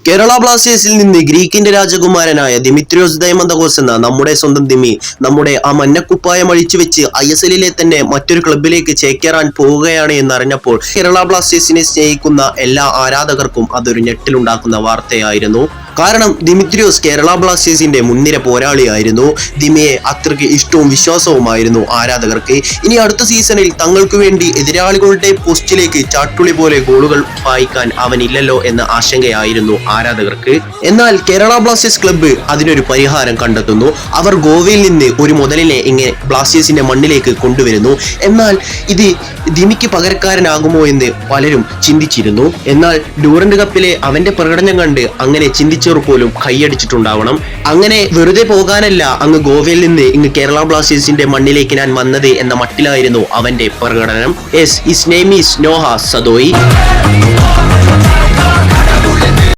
കേരള ബ്ലാസ്റ്റേഴ്സിൽ നിന്ന് ഗ്രീക്കിന്റെ രാജകുമാരനായ ദിമിത്രിയോസ് ഡയമന്തഗോസ് എന്ന നമ്മുടെ സ്വന്തം ദിമി നമ്മുടെ ആ മഞ്ഞക്കുപ്പായം അഴിച്ചു വെച്ച് ISL-ലെ തന്നെ മറ്റൊരു ക്ലബിലേക്ക് ചേക്കേറാൻ പോവുകയാണ് എന്നറിഞ്ഞപ്പോൾ കേരള ബ്ലാസ്റ്റേഴ്സിനെ സ്നേഹിക്കുന്ന എല്ലാ ആരാധകർക്കും അതൊരു ഞെട്ടിലുണ്ടാക്കുന്ന വാർത്തയായിരുന്നു. കാരണം ദിമിത്രിയോസ് കേരള ബ്ലാസ്റ്റേഴ്സിന്റെ മുൻനിര പോരാളിയായിരുന്നു. ദിമിയെ അത്രയ്ക്ക് ഇഷ്ടവും വിശ്വാസവുമായിരുന്നു ആരാധകർക്ക്. ഇനി അടുത്ത സീസണിൽ തങ്ങൾക്ക് വേണ്ടി എതിരാളികളുടെ പോസ്റ്റിലേക്ക് ചാട്ടുളി പോലെ ഗോളുകൾ പായിക്കാൻ അവനില്ലല്ലോ എന്ന ആശങ്കയായിരുന്നു ആരാധകർക്ക്. എന്നാൽ കേരള ബ്ലാസ്റ്റേഴ്സ് ക്ലബ്ബ് അതിനൊരു പരിഹാരം കണ്ടെത്തുന്നു. അവർ ഗോവയിൽ നിന്ന് ഒരു മുതലിനെ ഇങ്ങനെ ബ്ലാസ്റ്റേഴ്സിന്റെ മണ്ണിലേക്ക് കൊണ്ടുവരുന്നു. എന്നാൽ ഇത് ദിമിക്ക് പകരക്കാരനാകുമോ എന്ന് പലരും ചിന്തിച്ചിരുന്നു. എന്നാൽ ഡ്യൂറന്റ് കപ്പിലെ അവന്റെ പ്രകടനം കണ്ട് അങ്ങനെ ചിന്തിച്ചവർ പോലും കൈയടിച്ചിട്ടുണ്ടാവണം. അങ്ങനെ വെറുതെ പോകാനല്ല അങ്ങ് ഗോവയിൽ നിന്ന് ഇങ്ങ് കേരള ബ്ലാസ്റ്റേഴ്സിന്റെ മണ്ണിലേക്ക് ഞാൻ വന്നത് എന്ന മട്ടിലായിരുന്നു അവന്റെ പ്രകടനം. Yes, his name is Noah സദോയി.